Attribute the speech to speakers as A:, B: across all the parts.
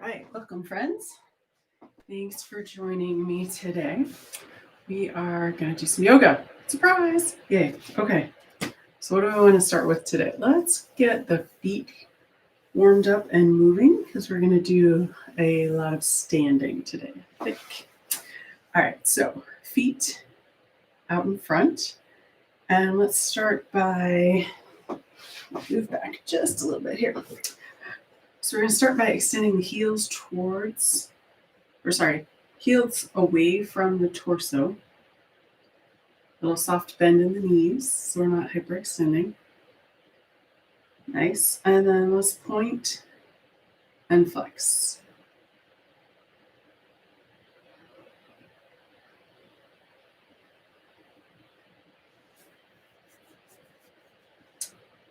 A: right, welcome friends. Thanks for joining me today. We are going to do some yoga. Surprise! Yay. Okay, so what do I want to start with today? Let's get the feet warmed up and moving because we're going to do a lot of standing today, I think. All right, so feet out in front. And let's start by, move back just a little bit here. So we're going to start by extending the heels heels away from the torso. A little soft bend in the knees so we're not hyperextending. Nice. And then let's point and flex.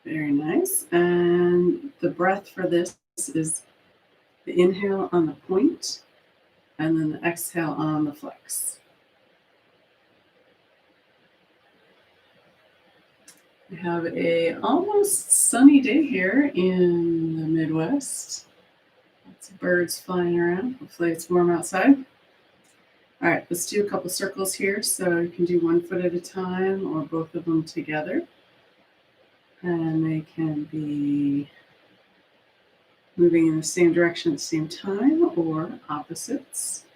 A: Very nice. And the breath for this is the inhale on the point and then the exhale on the flex. We have a almost sunny day here in the Midwest. Lots of birds flying around. Hopefully it's warm outside. All right, let's do a couple circles here. So you can do one foot at a time or both of them together. And they can be moving in the same direction at the same time or opposites.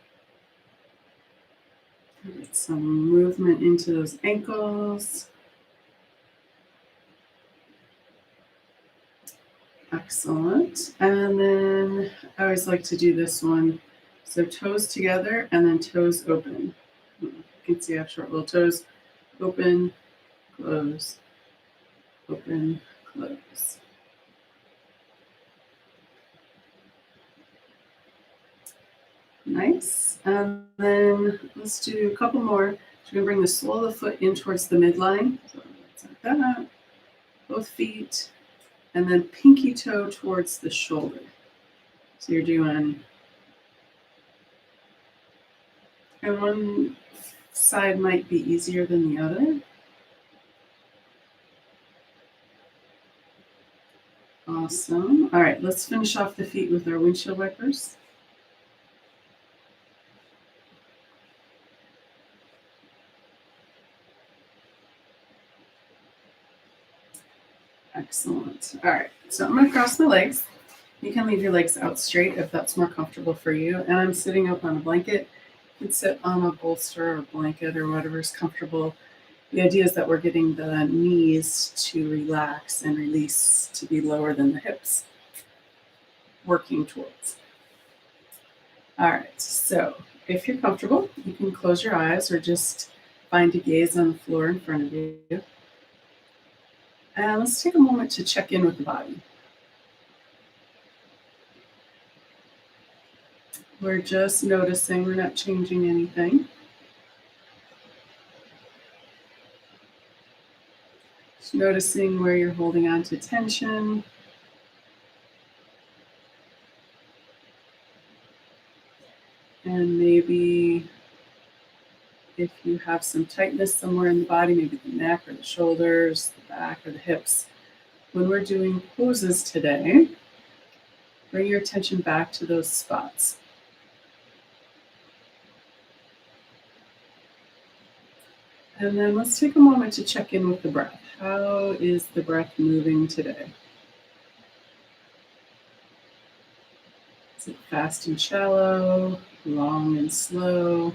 A: Get some movement into those ankles. Excellent. And then I always like to do this one. So toes together and then toes open. You can see I have short little toes. Open, close, open, close. Nice. And then let's do a couple more. So we're going to bring the sole of the foot in towards the midline. So like that. Both feet. And then pinky toe towards the shoulder. So you're doing, and one side might be easier than the other. Awesome. All right, let's finish off the feet with our windshield wipers. Excellent. All right, so I'm going to cross my legs. You can leave your legs out straight if that's more comfortable for you. And I'm sitting up on a blanket. You can sit on a bolster or blanket or whatever's comfortable. The idea is that we're getting the knees to relax and release to be lower than the hips, working towards. All right, so if you're comfortable, you can close your eyes or just find a gaze on the floor in front of you. And let's take a moment to check in with the body. We're just noticing, we're not changing anything. Just noticing where you're holding on to tension. And maybe if you have some tightness somewhere in the body, maybe the neck or the shoulders, the back or the hips. When we're doing poses today, bring your attention back to those spots. And then let's take a moment to check in with the breath. How is the breath moving today? Is it fast and shallow, long and slow?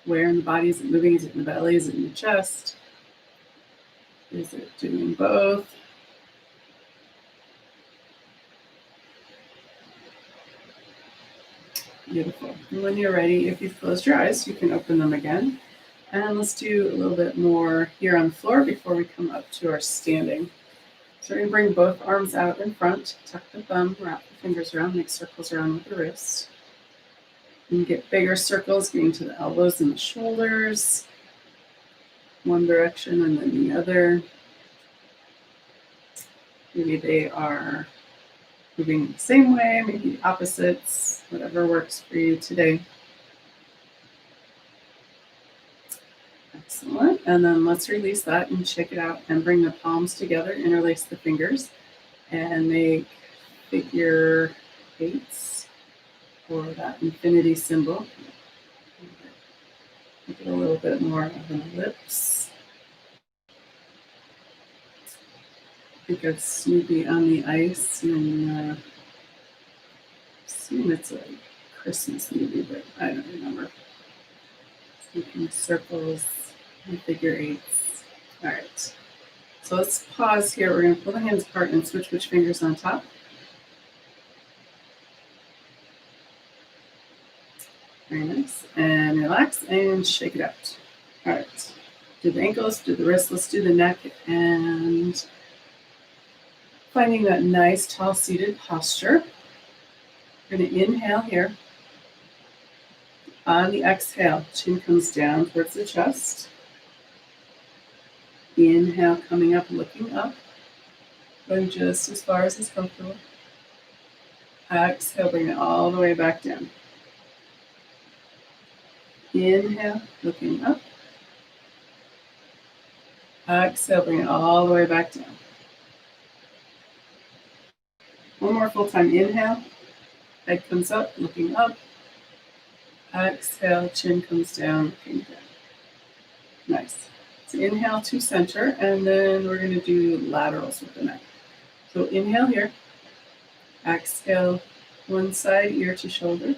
A: Where in the body is it moving? Is it in the belly? Is it in the chest? Is it doing both? Beautiful. And when you're ready, if you've closed your eyes, you can open them again. And let's do a little bit more here on the floor before we come up to our standing. So we're going to bring both arms out in front, tuck the thumb, wrap the fingers around, make circles around with the wrist. And get bigger circles, getting to the elbows and the shoulders. One direction and then the other. Maybe they are moving the same way, maybe opposites, whatever works for you today. Excellent. And then let's release that and shake it out and bring the palms together, interlace the fingers, and make figure eights or that infinity symbol. Make it a little bit more of an ellipse. Think of Snoopy on the ice and assume it's a Christmas movie, but I don't remember. Making circles and figure eights. All right. So let's pause here. We're going to pull the hands apart and switch which fingers on top. Very nice. And relax and shake it out. All right. Do the ankles, do the wrists. Let's do the neck and finding that nice tall seated posture. We're going to inhale here. On the exhale, chin comes down towards the chest. Inhale, coming up, looking up. Going just as far as is comfortable. Exhale, bring it all the way back down. Inhale, looking up. Exhale, bring it all the way back down. One more full time. Inhale, head comes up, looking up. Exhale, chin comes down, looking down. Nice. So inhale to center, and then we're going to do laterals with the neck. So inhale here. Exhale, one side, ear to shoulder.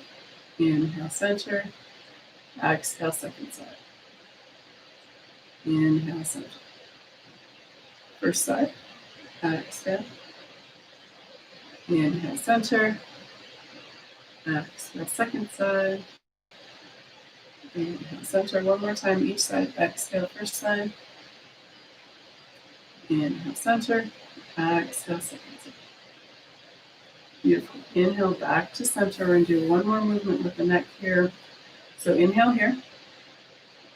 A: Inhale, center. Exhale, second side. Inhale, center. First side. Exhale. Inhale, center. Exhale, second side. Inhale, center. One more time each side. Exhale, first side. Inhale, center. Exhale, second side. Beautiful. Inhale back to center. We're going to do one more movement with the neck here. So inhale here.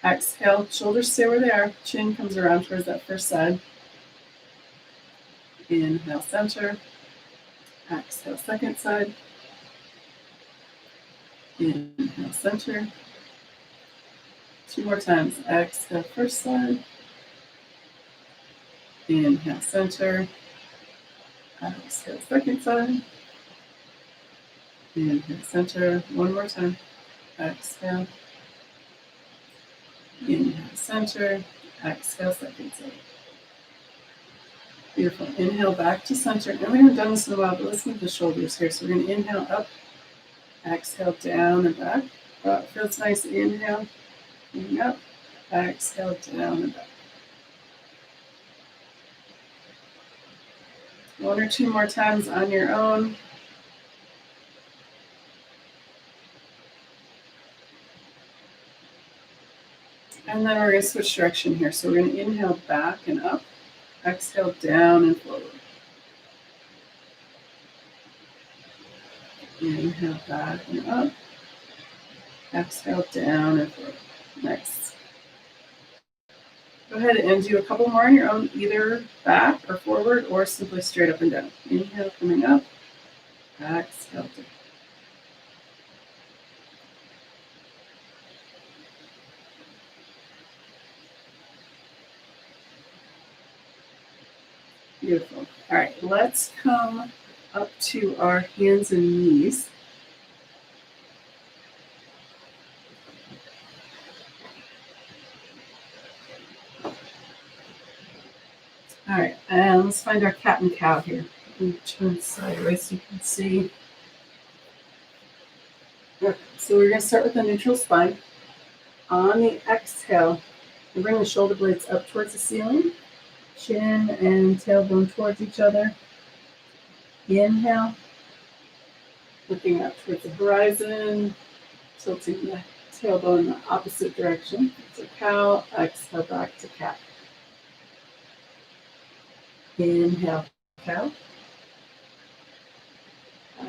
A: Exhale, shoulders stay where they are. Chin comes around towards that first side. Inhale, center. Exhale, second side. Inhale, center. Two more times. Exhale, first side. Inhale, center. Exhale, second side. Inhale, center. One more time. Exhale. Inhale, center. Exhale, second side. Beautiful. Inhale back to center. And we haven't done this in a while, but let's move the shoulders here. So we're going to inhale up. Exhale, down and back. Oh, it feels nice. Inhale. Up. Exhale, down and back. One or two more times on your own. And then we're going to switch direction here. So we're going to inhale back and up. Exhale, down and forward. Inhale back and up. Exhale, down and forward. Nice. Go ahead and do a couple more on your own, either back or forward or simply straight up and down. Inhale, coming up. Exhale, down. Beautiful. All right, let's come up to our hands and knees. All right, and let's find our cat and cow here. Turn sideways so you can see. Okay, so we're going to start with the neutral spine. On the exhale, we bring the shoulder blades up towards the ceiling. Chin and tailbone towards each other. Inhale, looking up towards the horizon, tilting the tailbone in the opposite direction. So cow, exhale back to cat. Inhale, cow.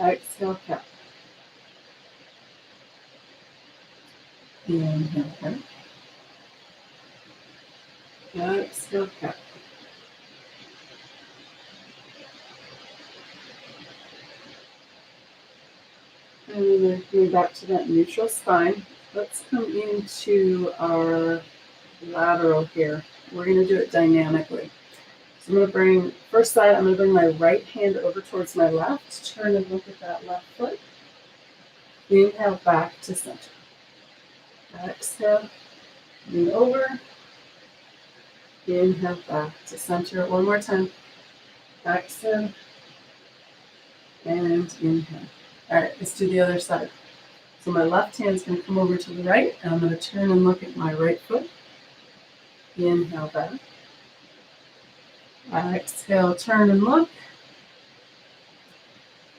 A: Exhale, cow. Inhale, cow. Exhale, cow. And then we're coming back to that neutral spine. Let's come into our lateral here. We're going to do it dynamically. So I'm going to bring, first side, I'm going to bring my right hand over towards my left. Turn and look at that left foot. Inhale, back to center. Exhale, lean over. Inhale, back to center. One more time. Exhale. And inhale. All right, let's do the other side. So my left hand is going to come over to the right, and I'm going to turn and look at my right foot. Inhale, back. Exhale, turn and look.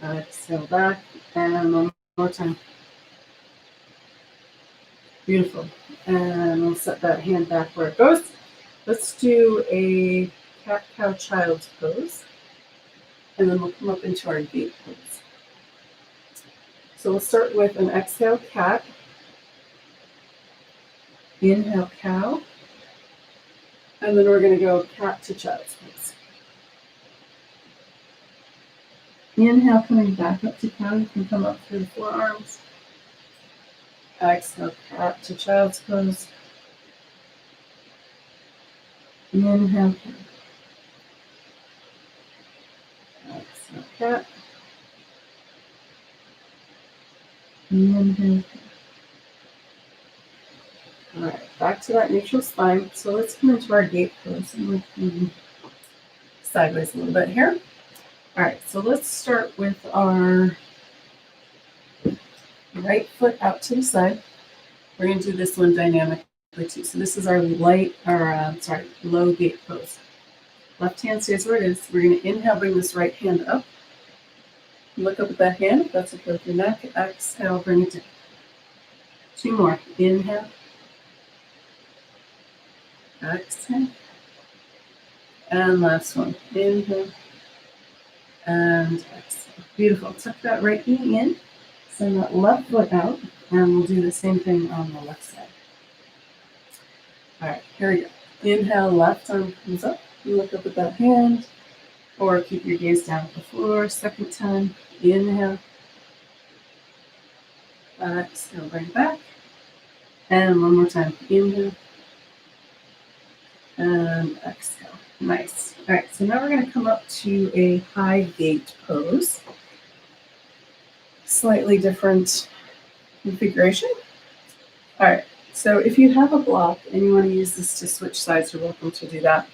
A: Exhale, back. And one more time. Beautiful. And we'll set that hand back where it goes. Let's do a cat-cow child's pose. And then we'll come up into our gate pose. So we'll start with an exhale, cat. Inhale, cow. And then we're going to go cat to child's pose. Inhale, coming back up to cow. You can come up through the forearms. Exhale, cat to child's pose. Inhale, cat. Exhale, cat. Inhale, cat. All right, back to that neutral spine. So let's come into our gate pose. And we're moving sideways a little bit here. All right, so let's start with our right foot out to the side. We're going to do this one dynamically too. So this is our low gate pose. Left hand stays where it is. We're going to inhale, bring this right hand up. Look up at that hand, if that's okay with your neck. Exhale, bring it down. Two more. Inhale. Exhale. And last one. Inhale. And exhale. Beautiful. Tuck that right knee in. Send that left foot out. And we'll do the same thing on the left side. All right, here we go. Inhale, left arm comes up. You look up at that hand. Or keep your gaze down at the floor. Second time. Inhale. Exhale, bring it back. And one more time. Inhale. And exhale. Nice. All right, so now we're going to come up to a high gate pose. Slightly different configuration. All right, so if you have a block and you want to use this to switch sides, you're welcome to do that.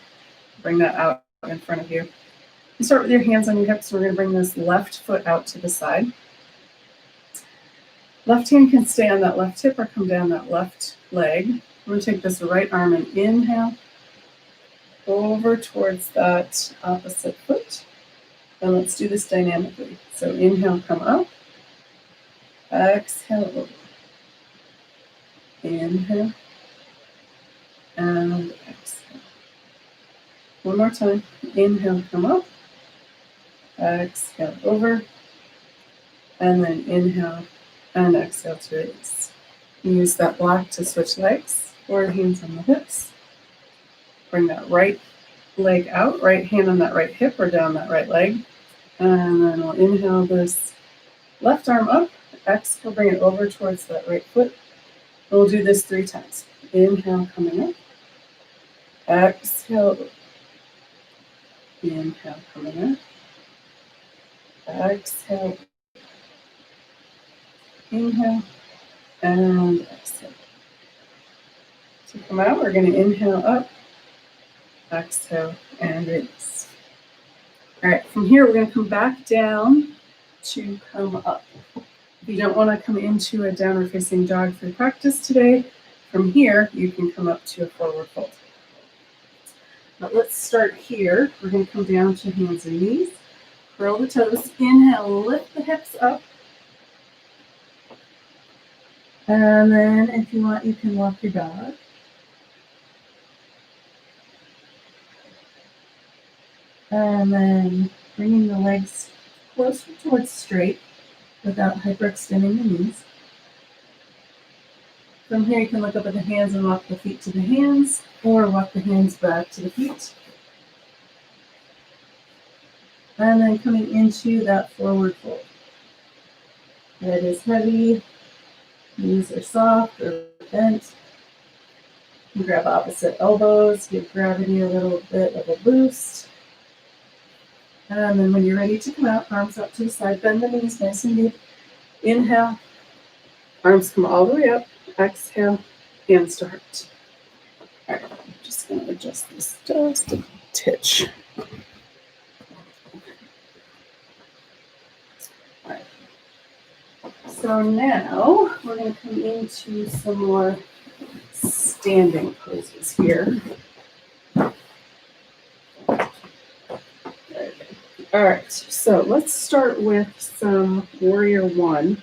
A: Bring that out in front of you. You start with your hands on your hips. We're going to bring this left foot out to the side. Left hand can stay on that left hip or come down that left leg. We're going to take this right arm and inhale over towards that opposite foot. And let's do this dynamically. So inhale, come up. Exhale over. Inhale. And exhale. One more time. Inhale, come up. Exhale over. And then inhale and exhale to release. Use that block to switch legs or hands on the hips. Bring that right leg out, right hand on that right hip or down that right leg. And then we'll inhale this left arm up. Exhale, bring it over towards that right foot. We'll do this 3 times. Inhale, coming up. Exhale. Inhale, coming up. Exhale. Inhale. And exhale. To come out, we're going to inhale up. Exhale and release. All right, from here, we're going to come back down to come up. If you don't want to come into a downward facing dog for practice today, from here, you can come up to a forward fold. But let's start here. We're going to come down to hands and knees. Curl the toes. Inhale, lift the hips up. And then if you want, you can walk your dog. And then bringing the legs closer towards straight without hyperextending the knees. From here, you can look up at the hands and walk the feet to the hands, or walk the hands back to the feet. And then coming into that forward fold. Head is heavy, knees are soft or bent. You grab opposite elbows, give gravity a little bit of a boost. And then when you're ready to come out, arms up to the side, bend the knees nice and deep. Inhale, arms come all the way up. Exhale, hands to heart. All right, I'm just going to adjust this just a titch. All right. So now we're going to come into some more standing poses here. All right, so let's start with some Warrior One.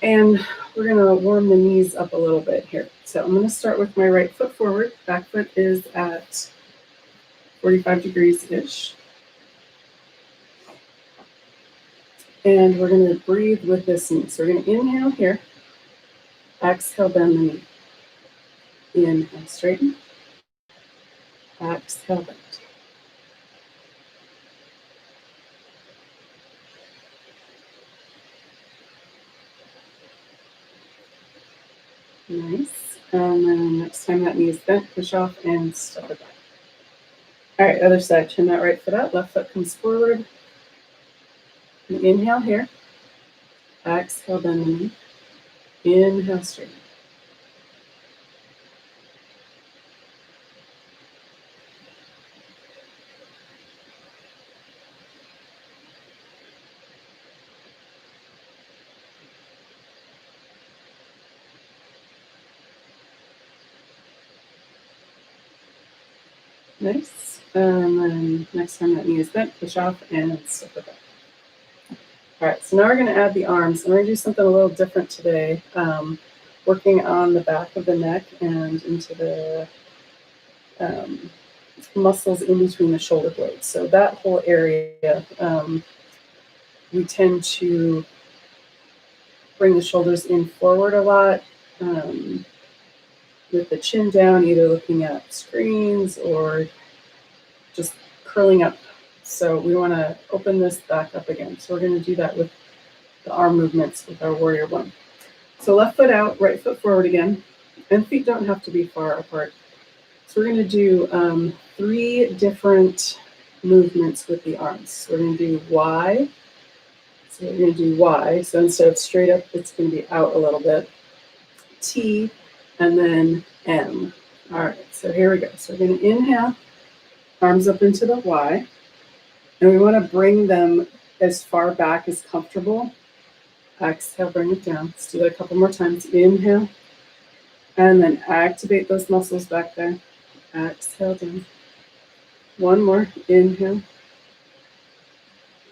A: And we're going to warm the knees up a little bit here. So I'm going to start with my right foot forward. Back foot is at 45 degrees-ish. And we're going to breathe with this knee. So we're going to inhale here. Exhale, bend the knee. Inhale, straighten. Exhale, bend. Nice. And then next time that knee is bent, push off and step it back. All right, other side. Chin that right foot out. Left foot comes forward. And inhale here. Exhale, bend the knee. Inhale, straighten. Nice. And then next time that knee is bent, push off and step it back. All right, so now we're going to add the arms. I'm going to do something a little different today, working on the back of the neck and into the muscles in between the shoulder blades. So that whole area, we tend to bring the shoulders in forward a lot, with the chin down, either looking at screens or just curling up. So we want to open this back up again. So we're going to do that with the arm movements with our Warrior One. So left foot out, right foot forward again, and feet don't have to be far apart. So we're going to do 3 different movements with the arms. So we're going to do Y. So we're going to do Y. So instead of straight up, it's going to be out a little bit. T, and then M. All right, so here we go. So we're going to inhale, arms up into the Y, and we want to bring them as far back as comfortable. Exhale, bring it down. Let's do that a couple more times. Inhale, and then activate those muscles back there. Exhale down. One more. Inhale,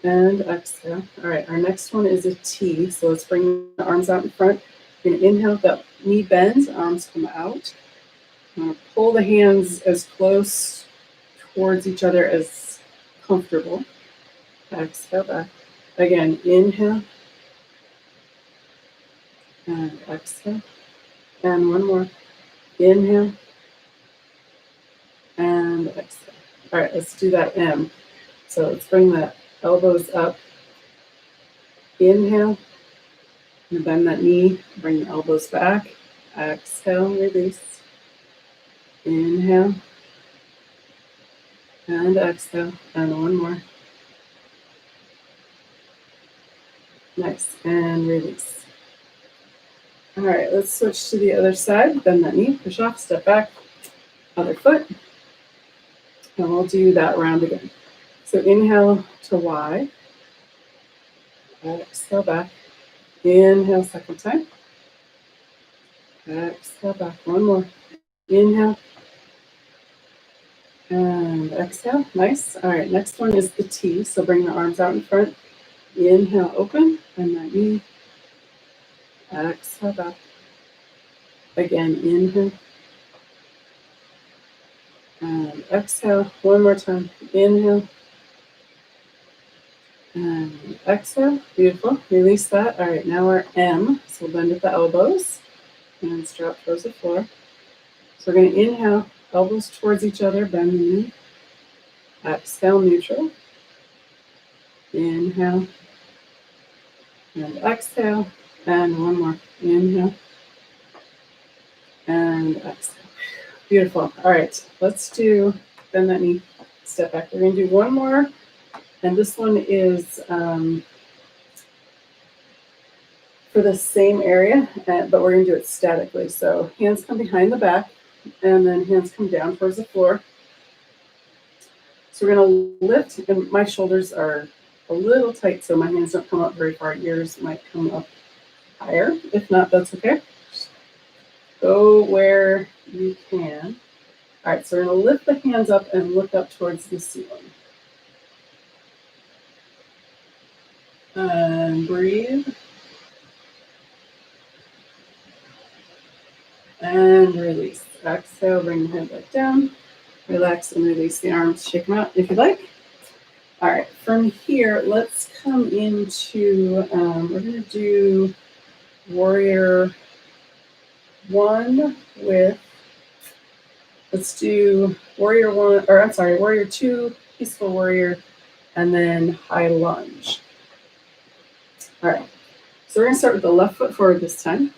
A: and exhale. All right, our next one is a T. So let's bring the arms out in front. We're going to inhale, the knee bends, arms come out. I'm going to pull the hands as close towards each other as comfortable. Exhale back. Again, inhale. And exhale. And one more. Inhale. And exhale. All right, let's do that M. So let's bring the elbows up. Inhale. And bend that knee. Bring the elbows back. Exhale, release. Inhale. And exhale. And one more. Nice. And release. All right, let's switch to the other side. Bend that knee, push off, step back, other foot. And we'll do that round again. So inhale to Y. Exhale back. Inhale second time. Exhale back. One more. Inhale. And exhale. Nice. All right, next one is the T. So bring the arms out in front. Inhale, open. Bend that knee. Exhale back. Again, inhale. And exhale. One more time. Inhale. And exhale. Beautiful. Release that. All right, now our M. So we'll bend at the elbows. And drop towards the floor. So we're going to inhale. Elbows towards each other. Bend the knee. Exhale, neutral. Inhale. And exhale. And one more. Inhale. And exhale. Beautiful. All right, let's do, bend that knee, step back. We're going to do one more. And this one is for the same area, but we're going to do it statically. So hands come behind the back, and then hands come down towards the floor. So we're going to lift, and my shoulders are a little tight, so my hands don't come up very far. Yours might come up higher. If not, that's okay. Go where you can. All right, so we're going to lift the hands up and look up towards the ceiling. And breathe. And release. Exhale, bring the head back down. Relax and release the arms. Shake them out if you'd like. All right, from here, let's come into, we're going to do warrior one with, let's do warrior one, or I'm sorry, warrior two, peaceful warrior, and then high lunge. All right, so we're going to start with the left foot forward this time.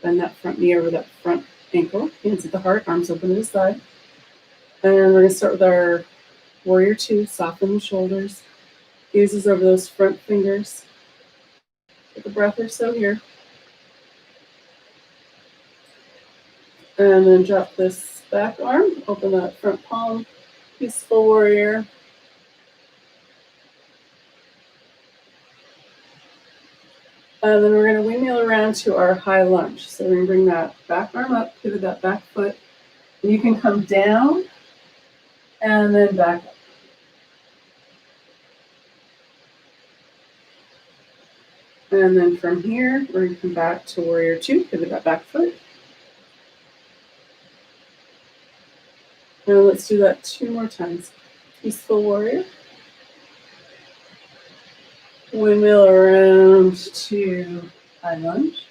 A: Bend that front knee over that front ankle, hands at the heart, arms open to the side. And we're going to start with our warrior two, soften the shoulders, gazes over those front fingers. Take a breath or so here. And then drop this back arm, open that front palm, peaceful warrior. And then we're going to windmill around to our high lunge. So we're going to bring that back arm up, pivot that back foot. And you can come down and then back up. And then from here, we're going to come back to warrior two, pivot that back foot. And let's do that 2 more times. Peaceful warrior. Windmill around to high lunge.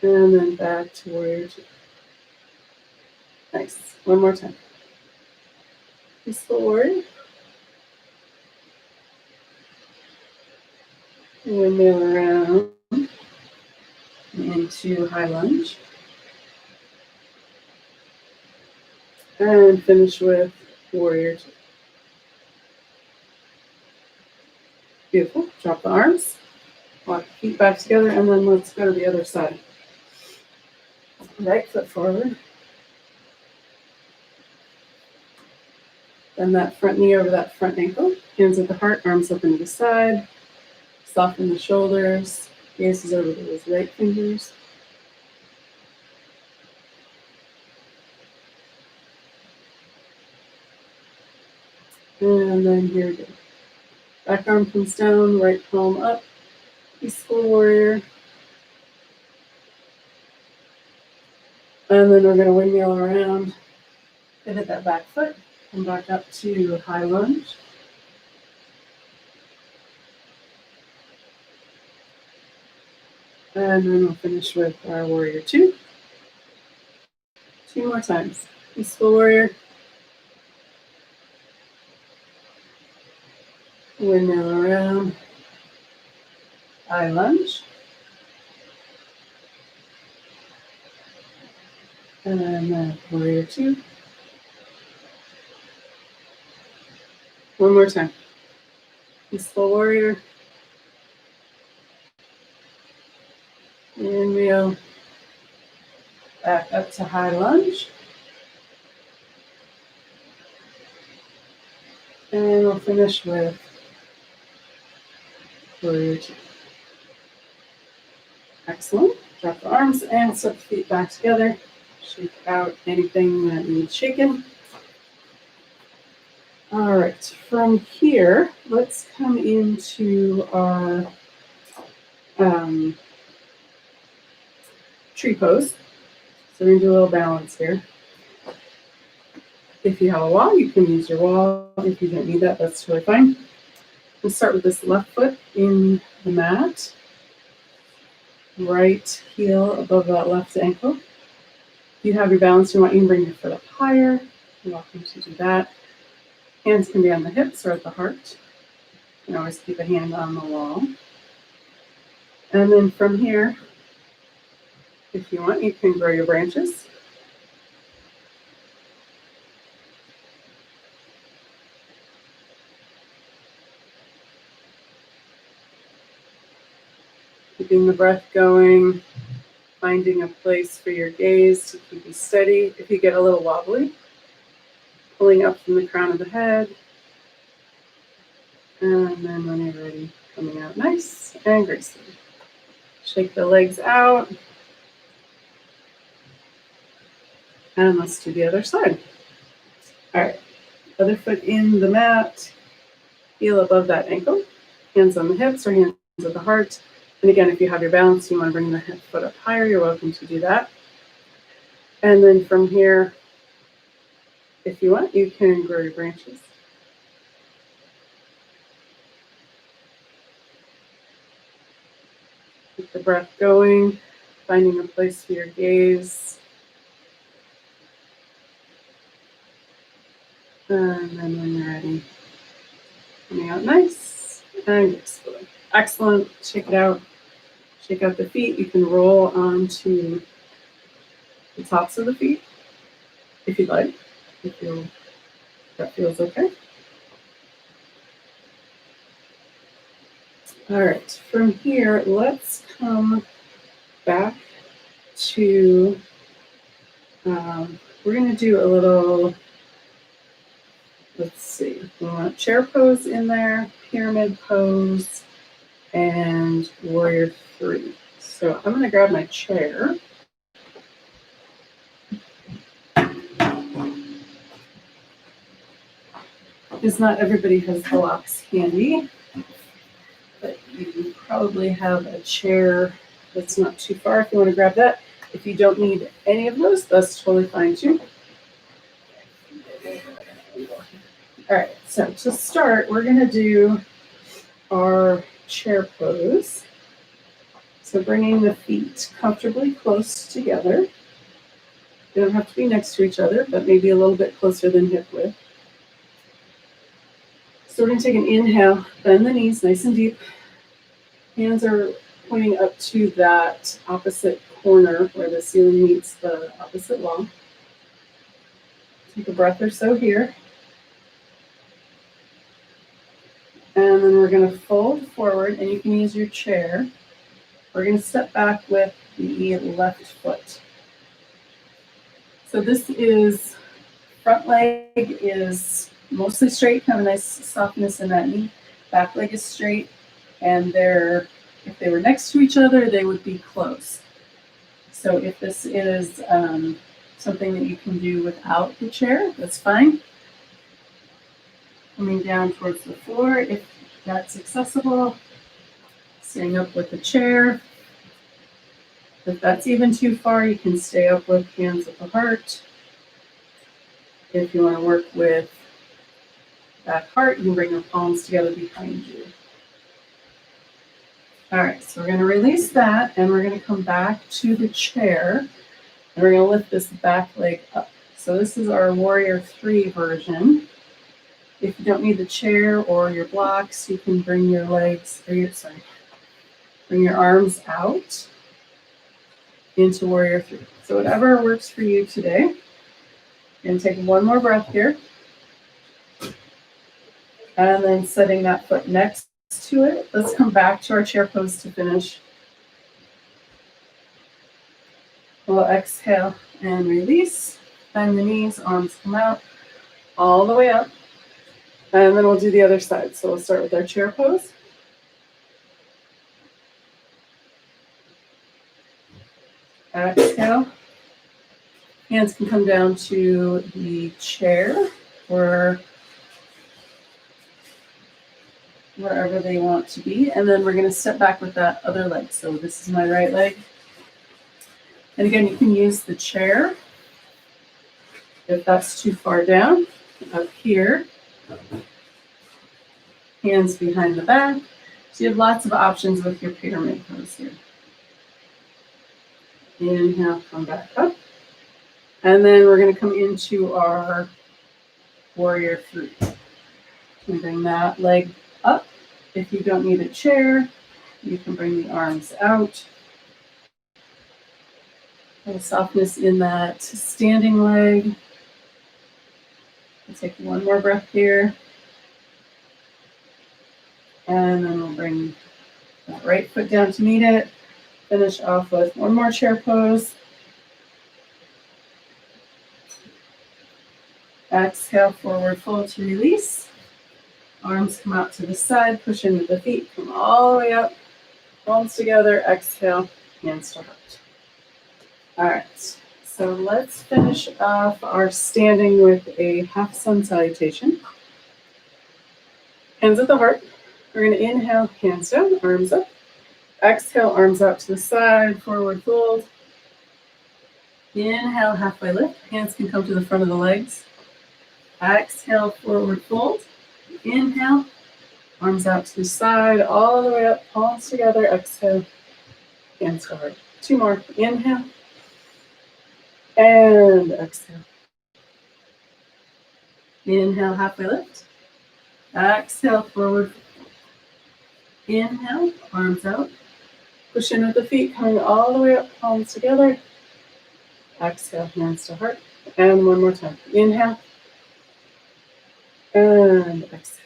A: And then back to warrior two. Nice. One more time. Peaceful warrior. Windmill around into high lunge. And finish with warrior two. Beautiful. Drop the arms. Walk the feet back together, and then let's go to the other side. Right foot forward. Bend that front knee over that front ankle. Hands at the heart, arms open to the side. Soften the shoulders. Gazes over those right fingers. And then here we go. Back arm comes down, right palm up. Peaceful warrior. And then we're going to windmill around, pivot that back foot, come back up to high lunge. And then we'll finish with our warrior two. 2 more times. Peaceful warrior. Windmill around. High lunge. And then warrior two. 1 more time. Peaceful warrior. Windmill. Back up to high lunge. And we'll finish with warrior two. Excellent. Drop the arms and set the feet back together. Shake out anything that needs shaken. All right, from here, let's come into our tree pose. So we're going to do a little balance here. If you have a wall, you can use your wall. If you don't need that, that's totally fine. We'll start with this left foot in the mat. Right heel above that left ankle. If you have your balance, you can bring your foot up higher. You're welcome to do that. Hands can be on the hips or at the heart. You can always keep a hand on the wall. And then from here, if you want, you can grow your branches. Keeping the breath going, finding a place for your gaze to keep you steady. If you get a little wobbly, pulling up from the crown of the head. And then when you're ready, coming out nice and gracefully. Shake the legs out. And let's do the other side. All right, other foot in the mat, heel above that ankle, hands on the hips or hands at the heart. And again, if you have your balance, you want to bring the foot up higher, you're welcome to do that. And then from here, if you want, you can grow your branches. Keep the breath going, finding a place for your gaze. And then when you're ready, coming out nice and gracefully. Excellent. Shake it out. Shake out the feet. You can roll onto the tops of the feet if you'd like. If that feels okay. All right. From here, let's come back to, we're going to do a little, let's see, we want chair pose in there, pyramid pose, and warrior 3. So I'm going to grab my chair. Because not everybody has blocks handy, but you probably have a chair that's not too far if you want to grab that. If you don't need any of those, that's totally fine too. All right, so to start, we're going to do our chair pose. So bringing the feet comfortably close together. They don't have to be next to each other, but maybe a little bit closer than hip width. So we're going to take an inhale, bend the knees nice and deep. Hands are pointing up to that opposite corner where the ceiling meets the opposite wall. Take a breath or so here. And then we're going to fold forward, and you can use your chair. We're going to step back with the left foot. So this is, front leg is mostly straight, kind of a nice softness in that knee. Back leg is straight, and if they were next to each other, they would be close. So if this is something that you can do without the chair, that's fine. Coming down towards the floor, if that's accessible. Staying up with the chair. If that's even too far, you can stay up with hands at the heart. If you want to work with that heart, you can bring your palms together behind you. All right, so we're going to release that, and we're going to come back to the chair, and we're going to lift this back leg up. So this is our warrior 3 version. If you don't need the chair or your blocks, you can bring your bring your arms out into warrior 3. So whatever works for you today. And take one more breath here. And then setting that foot next to it. Let's come back to our chair pose to finish. We'll exhale and release. Bend the knees, arms come out all the way up. And then we'll do the other side. So we'll start with our chair pose. Exhale. Hands can come down to the chair or wherever they want to be. And then we're going to step back with that other leg. So this is my right leg. And again, you can use the chair if that's too far down. Up here. Hands behind the back. So you have lots of options with your pyramid pose here. Inhale, come back up. And then we're going to come into our warrior 3. And bring that leg up. If you don't need a chair, You can bring the arms out. A little softness in that standing leg. We'll take one more breath here. And then we'll bring that right foot down to meet it. Finish off with one more chair pose. Exhale, forward fold to release. Arms come out to the side, push into the feet, come all the way up. Palms together, exhale, hands to heart. All right, so let's finish off our standing with a half sun salutation. Hands at the heart. We're going to inhale, hands down, arms up. Exhale, arms out to the side, forward fold. Inhale, halfway lift. Hands can come to the front of the legs. Exhale, forward fold. Inhale, arms out to the side, all the way up, palms together. Exhale, hands to heart. Two more. Inhale. And exhale. Inhale, halfway lift. Exhale, forward. Inhale, arms out. Push in with the feet, coming all the way up, palms together. Exhale, hands to heart. And one more time. Inhale. And exhale.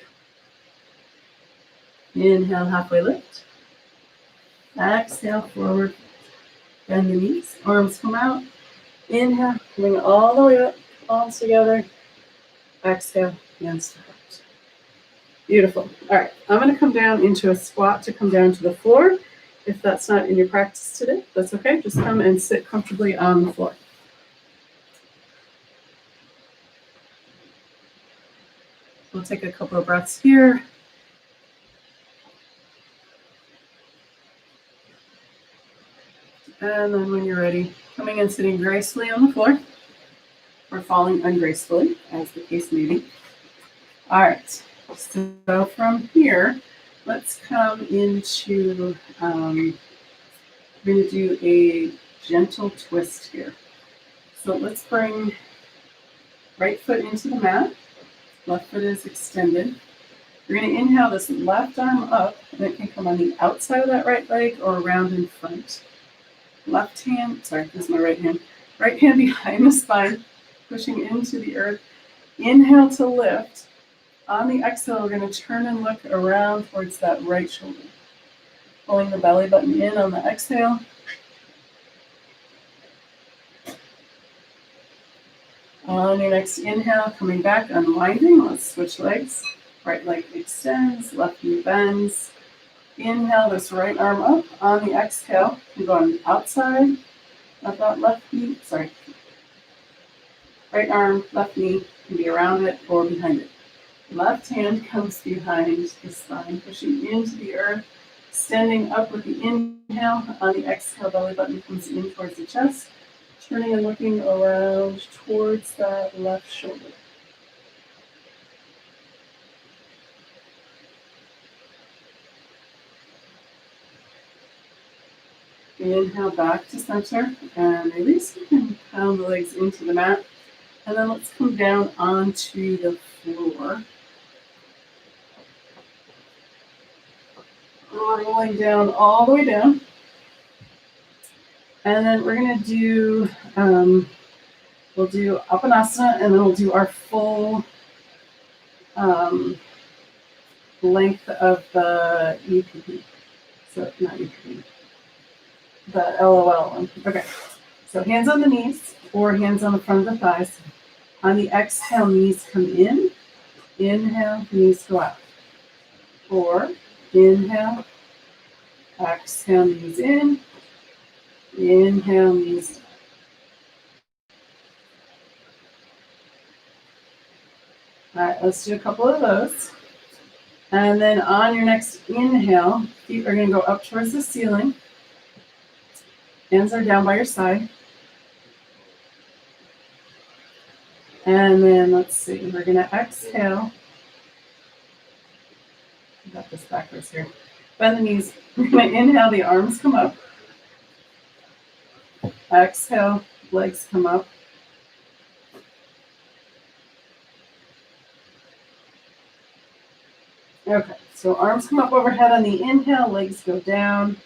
A: Inhale, halfway lift. Exhale, forward. Bend the knees, arms come out. Inhale, coming all the way up, palms together. Exhale, hands to heart. Beautiful. All right, I'm going to come down into a squat to come down to the floor. If that's not in your practice today, that's okay. Just come and sit comfortably on the floor. We'll take a couple of breaths here. And then when you're ready, coming and sitting gracefully on the floor or falling ungracefully, as the case may be. All right, so from here, let's come into, we're going to do a gentle twist here. So let's bring right foot into the mat. Left foot is extended. You're going to inhale this left arm up, and it can come on the outside of that right leg or around in front. Left hand, sorry, this is my right hand. Right hand behind the spine, pushing into the earth. Inhale to lift. On the exhale, we're going to turn and look around towards that right shoulder. Pulling the belly button in on the exhale. On your next inhale, coming back, unwinding. Let's switch legs. Right leg extends, left knee bends. Inhale this right arm up. On the exhale, you go on the outside of that left knee. Sorry. Right arm, left knee can be around it or behind it. Left hand comes behind the spine, pushing into the earth, standing up with the inhale. On the exhale, belly button comes in towards the chest, turning and looking around towards that left shoulder. Inhale back to center and release. You can pound the legs into the mat. And then let's come down onto the floor. Rolling down all the way down. And then we're going to do, we'll do Apanasana, and then we'll do our full length of the EPP. So, not EPP, the LOL one. Okay. So hands on the knees or hands on the front of the thighs. On the exhale, knees come in. Inhale, knees go out. Or inhale, exhale, knees in. Inhale, knees down. All right, let's do a couple of those. And then on your next inhale, feet are going to go up towards the ceiling. Hands are down by your side. And then let's see, we're going to exhale. I got this backwards here. Bend the knees. We're going to inhale, the arms come up. Exhale, legs come up. Okay, So arms come up overhead on the inhale, legs go down.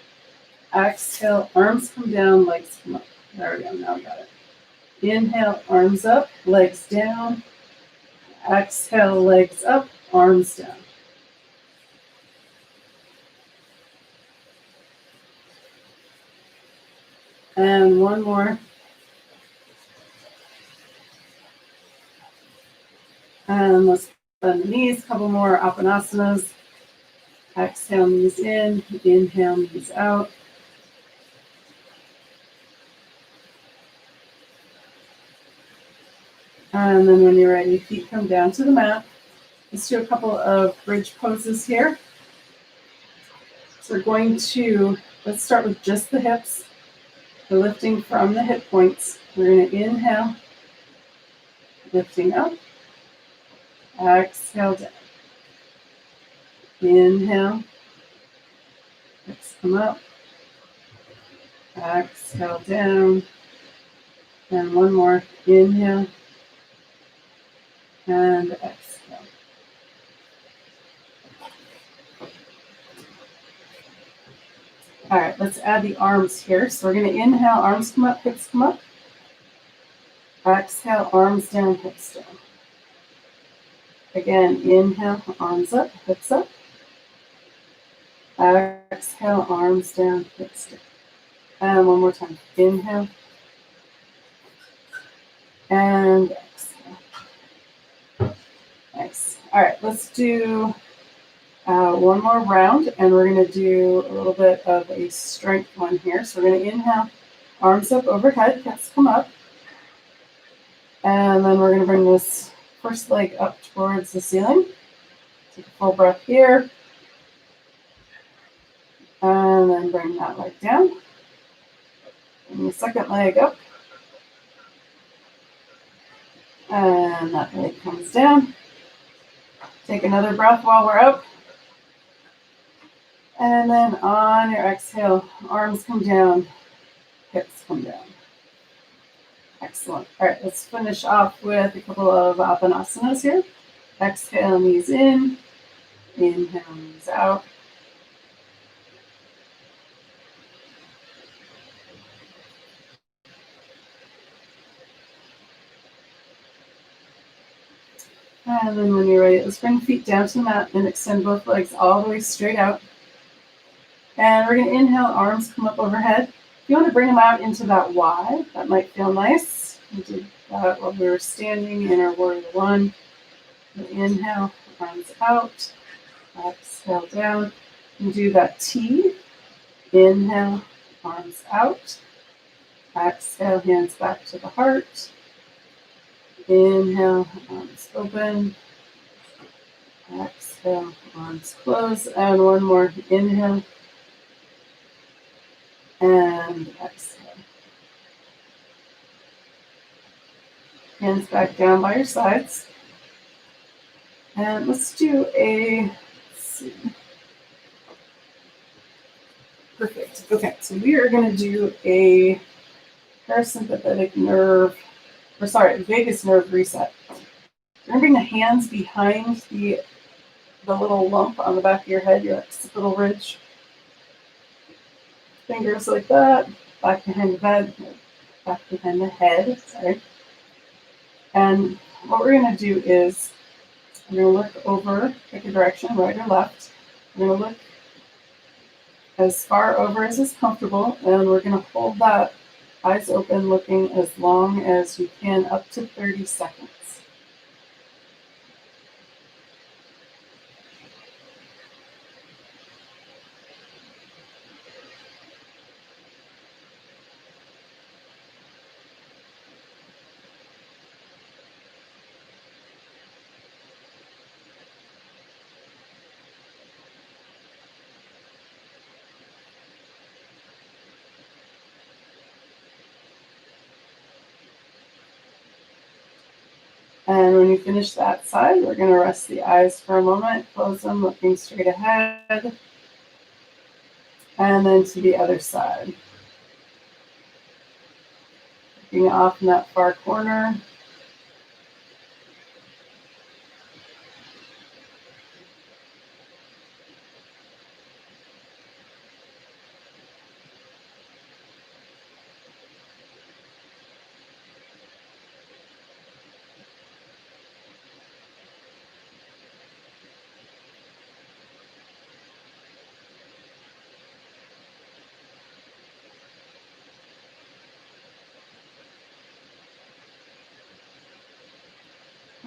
A: Exhale, arms come down, legs come up. There we go, now I got it. Inhale, arms up, legs down. Exhale, legs up, arms down. And one more. And let's bend the knees, couple more apanasanas. Exhale, knees in, inhale, knees out. And then when you're ready, feet come down to the mat. Let's do a couple of bridge poses here. So we're going to, let's start with just the hips. We're lifting from the hip points. We're going to inhale, lifting up. Exhale down. Inhale. Hips come up. Exhale down. And one more. Inhale. And exhale. All right, let's add the arms here. So we're going to inhale, arms come up, hips come up. Exhale, arms down, hips down. Again, inhale, arms up, hips up. Exhale, arms down, hips down. And one more time. Inhale. And exhale. Nice. All right, let's do one more round, and we're going to do a little bit of a strength one here. So we're going to inhale, arms up overhead, hips come up. And then we're going to bring this first leg up towards the ceiling. Take a full breath here. And then bring that leg down. Bring the second leg up. And that leg comes down. Take another breath while we're up. And then on your exhale, arms come down, hips come down. Excellent. All right, let's finish off with a couple of apanasanas here. Exhale, knees in. Inhale, knees out. And then when you're ready, let's bring feet down to the mat and extend both legs all the way straight out. And we're going to inhale, arms come up overhead. If you want to bring them out into that Y, that might feel nice. We did that while we were standing in our warrior one. Inhale, arms out. Exhale down. And do that T. Inhale, arms out. Exhale, hands back to the heart. Inhale, arms open. Exhale, arms close. And one more. Inhale. And exhale. Hands back down by your sides. And let's do let's see. Perfect. Okay, so we are going to do a parasympathetic nerve, vagus nerve reset. You're going to bring the hands behind the little lump on the back of your head, your occipital ridge. Fingers like that, back behind the head, sorry. And what we're going to do is we're going to look over, pick a direction, right or left. We're going to look as far over as is comfortable, and we're going to hold that eyes open, looking as long as you can, up to 30 seconds. And when you finish that side, we're going to rest the eyes for a moment, close them, looking straight ahead, and then to the other side. Looking off in that far corner.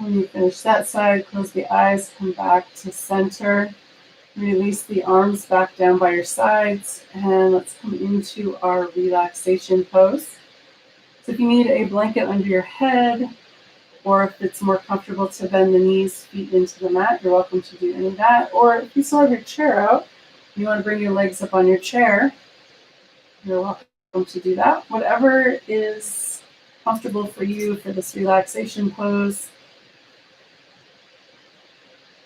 A: When you finish that side, close the eyes, come back to center. Release the arms back down by your sides, and let's come into our relaxation pose. So if you need a blanket under your head, or if it's more comfortable to bend the knees, feet into the mat, you're welcome to do any of that. Or if you still have your chair out, you want to bring your legs up on your chair, you're welcome to do that. Whatever is comfortable for you for this relaxation pose.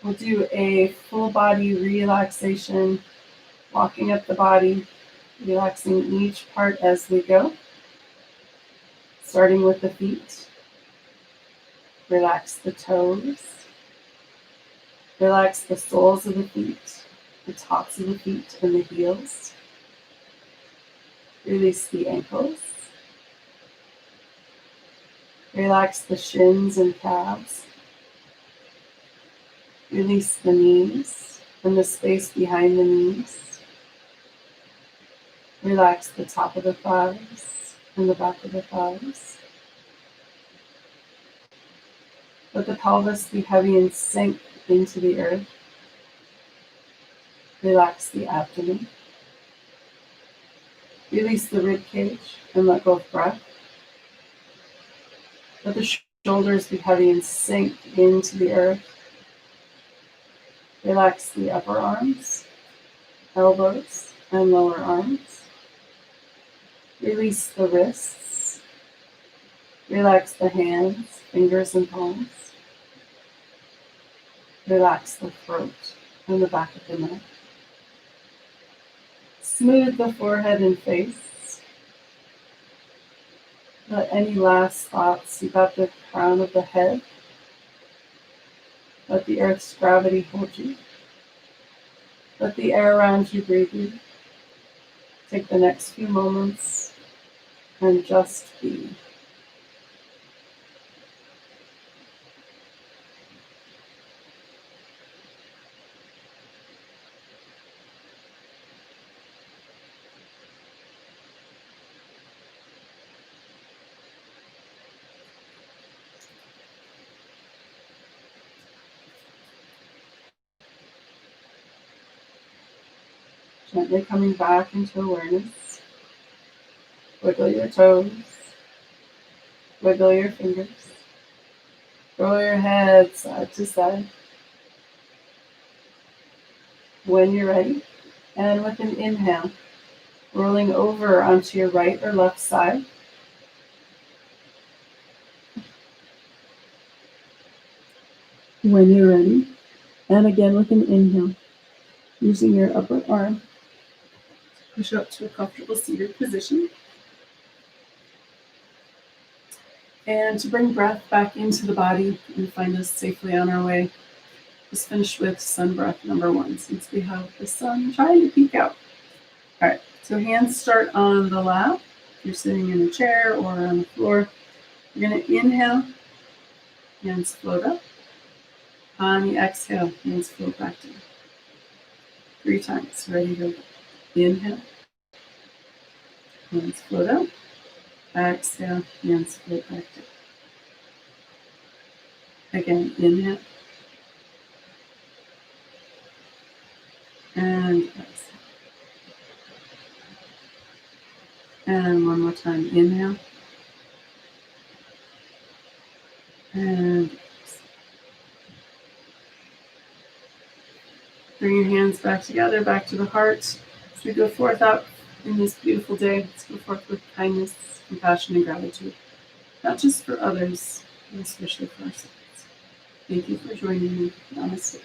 A: We'll do a full body relaxation, walking up the body, relaxing each part as we go. Starting with the feet. Relax the toes. Relax the soles of the feet, the tops of the feet, and the heels. Release the ankles. Relax the shins and calves. Release the knees and the space behind the knees. Relax the top of the thighs and the back of the thighs. Let the pelvis be heavy and sink into the earth. Relax the abdomen. Release the rib cage and let go of breath. Let the shoulders be heavy and sink into the earth. Relax the upper arms, elbows, and lower arms. Release the wrists. Relax the hands, fingers, and palms. Relax the throat and the back of the neck. Smooth the forehead and face. Let any last thoughts seep out the crown of the head. Let the earth's gravity hold you. Let the air around you breathe you. Take the next few moments and just be. Gently coming back into awareness. Wiggle your toes. Wiggle your fingers. Roll your head side to side. When you're ready, and with an inhale, rolling over onto your right or left side. When you're ready, and again with an inhale, using your upper arm, push up to a comfortable seated position. And to bring breath back into the body and find us safely on our way, just finish with sun breath number 1, since we have the sun trying to peek out. All right, so hands start on the lap. If you're sitting in a chair or on the floor, you're going to inhale, hands float up. On the exhale, hands float back down. 3 times. Ready to go. Inhale, hands float up. Exhale, hands float back down. Again, inhale. And exhale. And one more time, inhale. And exhale. Bring your hands back together, back to the heart. As we go forth out in this beautiful day, let's go forth with kindness, compassion, and gratitude. Not just for others, but especially for ourselves. Thank you for joining me. Namaste.